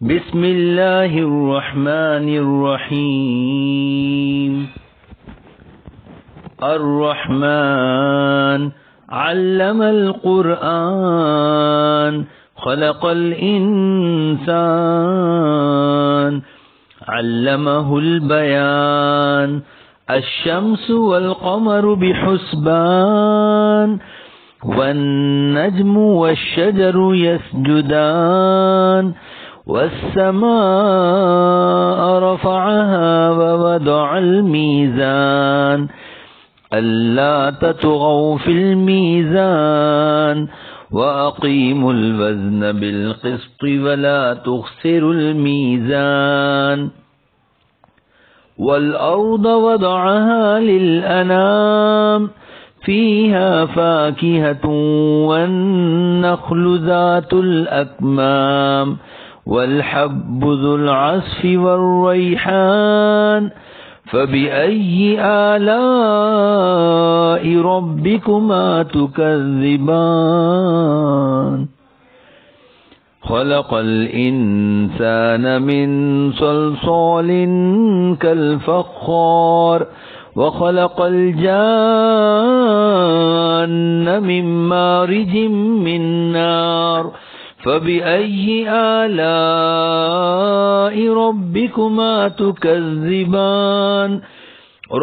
बिस्मिल्लाहिर्रहमानिर्रहीम। अर्रहमान अल्लमल कुरआन खलक़ल इंसान अल्लमहुल बयान अश्शम्सु वल क़मरु बिहुस्बान वन्नज्मु वश्शजरु यसजुदान वस्समाअ रफ़अहा ववदअल मीज़ान अल्ला ततग़ौ फ़िल मीज़ान वअक़ीमुल वज़्न बिल-क़िस्ति वला तुख़्सिरुल मीज़ान वल अर्ज़ वदअहा लिल-अनाम फ़ीहा फ़ाकिहतुन वन्नख़्लु ज़ातुल अक्माम वल्हब्बु ज़ुल अस्फ़ि वर्रैहान फ़बिअय्यि आलाइ रब्बिकुमा तुकज़्ज़िबान। खलक़ल इंसान मिन सल्सालिन कल-फ़ख़्ख़ार वखलक़ल जान्न मिन मारिजिम मिन नार फ़बिअय्यि आलाइ रब्बिकुमा तुकज़्ज़िबान।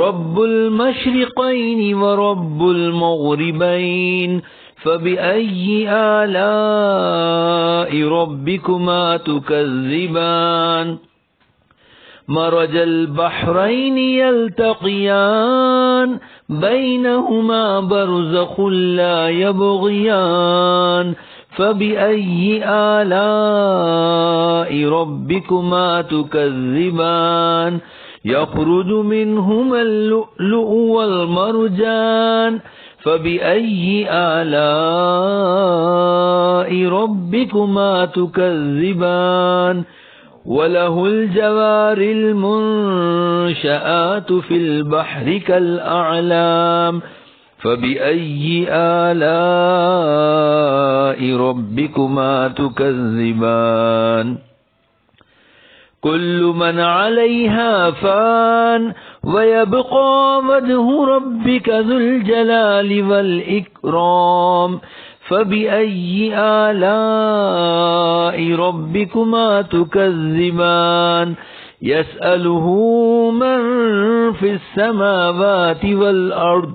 रब्बुल मशरिक़ैनि व रब्बुल मग़रिबैनि फ़बिअय्यि आलाइ रब्बिकुमा तुकज़्ज़िबान। मरजल बहरैनि यल्तक़ियान बैनहुमा बरज़ख़ुन ला यबग़ियान फ़बिअय्यि आलाइ रब्बिकुमा तुकज़्ज़िबान। यख़रुजु मिनहुमल लुअ्लुअु वल मरजान फ़बिअय्यि आलाइ रब्बिकुमा तुकज़्ज़िबान। वलहुल जवारिल मुनशआतु फ़िल बहरि कल-अअलाम फ़बिअय्यि आलाइ रब्बिकुमा तुकज़्ज़िबान। कुल्लु मन अलैहा फ़ान वयब्क़ा वज्हु रब्बिका ज़ुल जलालि वल इक्राम फ़बिअय्यि आलाइ रब्बिकुमा तुकज़्ज़िबान। यसअलुहु मन फ़िस समावाति वल अर्द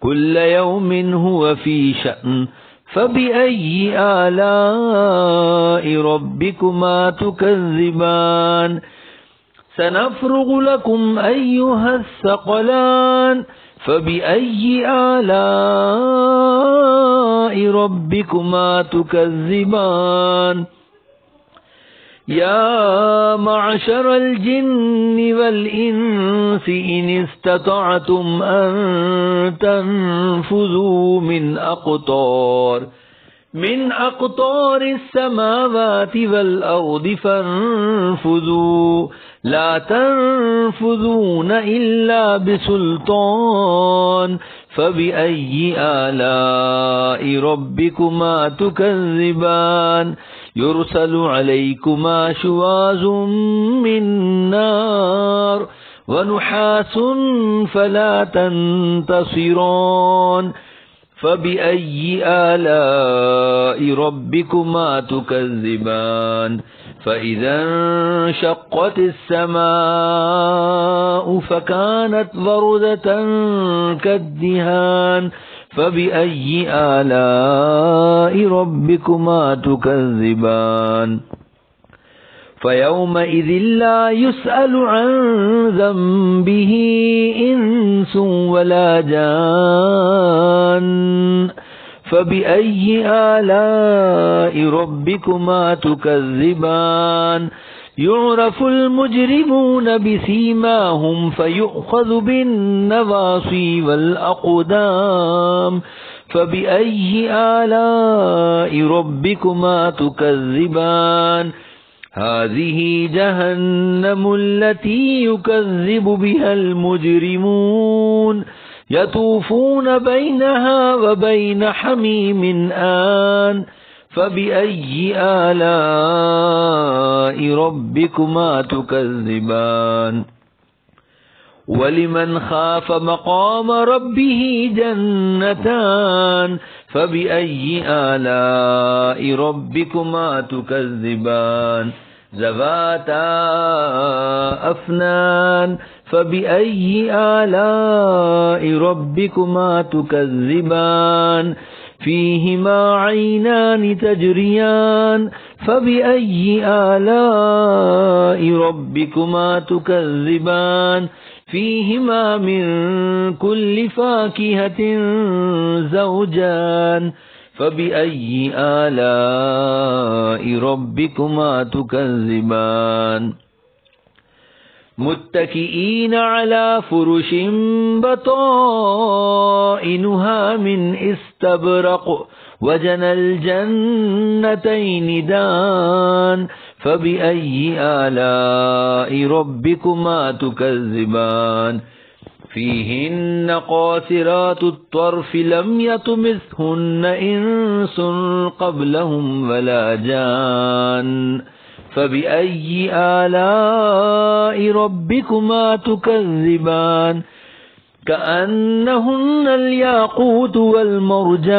कुल्ल यौमिन हुव फ़ी शअन फ़बिअय्यि आलाइ रब्बिकुमा तुकज़्ज़िबान। सनफ़्रुग़ु लकुम अय्युहस-सक़लान फ़बिअय्यि आलाइ रब्बिकुमा तुकज़्ज़िबान। या मअशरल जिन्नि वल इंसि इन इस्ततअतुम अन तन्फुज़ू मिन अक़तारिस समावाति वल अर्दि फन्फुज़ू ला तन्फुज़ून इल्ला बिसुल्तान फ़बिअय्यि आलाइ रब्बिकुमा तुकज़्ज़िबान। युरसलु अलैकुमा शुवाज़ुम मिन नार व नुहासुन फला तंतसिरान फ़बिअय्यि आलाइ रब्बिकुमा तुकज़्ज़िबान। फ़इज़ा इंशक़्क़तिस समाअु फ़कानत वरदतन कद्दिहान फ़बिअय्यि आलाइ रब्बिकुमा तुकज़्ज़िबान। फ़यौमइज़िन ला युस्अलु अन ज़ंबिही इंसुन वला जान फ़बिअय्यि आलाइ रब्बिकुमा तुकज़्ज़िबान। युअरफ़ुल मुजरिमून बिसीमाहुम फ़युअख़ज़ु बिन्नवासी वल अक़दाम फ़बिअय्यि आलाइ रब्बिकुमा तुकज़्ज़िबान। हाज़िही जहन्नमुल्लती युकज़्ज़िबु बिहल मुजरिमून यतूफ़ून बैनहा व बैन हमीमिन आन فبأي آلاء ربكما تكذبان ولمن خاف مقام ربه جنتان فبأي آلاء ربكما تكذبان ذواتا أفنان فبأي آلاء ربكما تكذبان فيهما عينان تجريان فبأي آلاء ربكما تكذبان فيهما من كل فاكهة زوجان فبأي آلاء ربكما تكذبان متكئين على فرش بطائنها من استبرق وجنى الجنتين دان فبأي آلاء ربكما تكذبان فيهن قاصرات الطرف لم يطمثهن إنس قبلهم ولا جان فبأي آلاء ربكما تكذبان كأنهن الياقوت والمرجان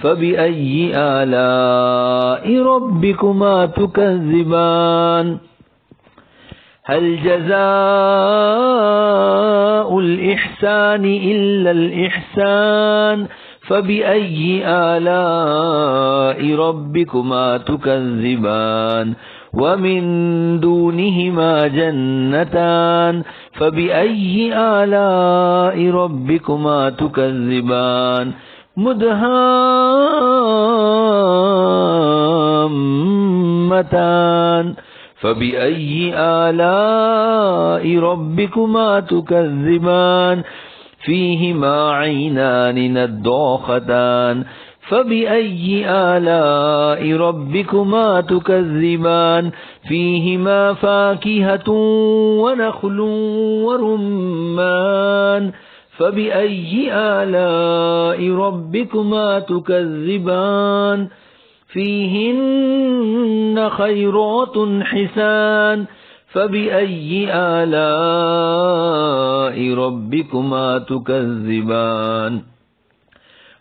فبأي آلاء ربكما تكذبان هل جزاء الإحسان إلا الإحسان فبأي آلاء ربكما تكذبان ومن دونهما جنتان فبأي آلاء ربكما تكذبان مدهامتان فبأي آلاء ربكما تكذبان فيهما عينان نضاختان فبأي آلاء ربكما تكذبان فيهما فاكهة ونخل ورمان فبأي آلاء ربكما تكذبان فيهن خيرات حسان فبأي آلاء ربكما تكذبان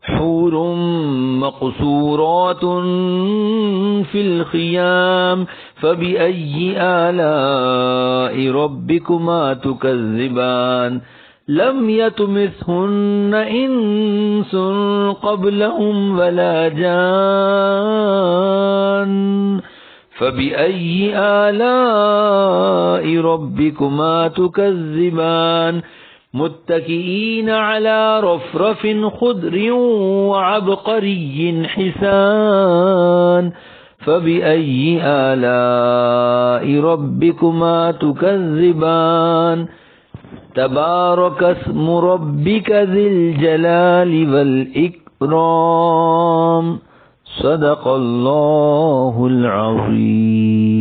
حور مقصورات في الخيام فبأي آلاء ربكما تكذبان لم يطمثهن إنس قبلهم ولا جان فبأي آلاء ربكما تكذبان متكئين على رفرف خضر وعبقري حسان فبأي آلاء ربكما تكذبان تبارك اسم ربك ذي الجلال والإكرام صدق الله العظيم.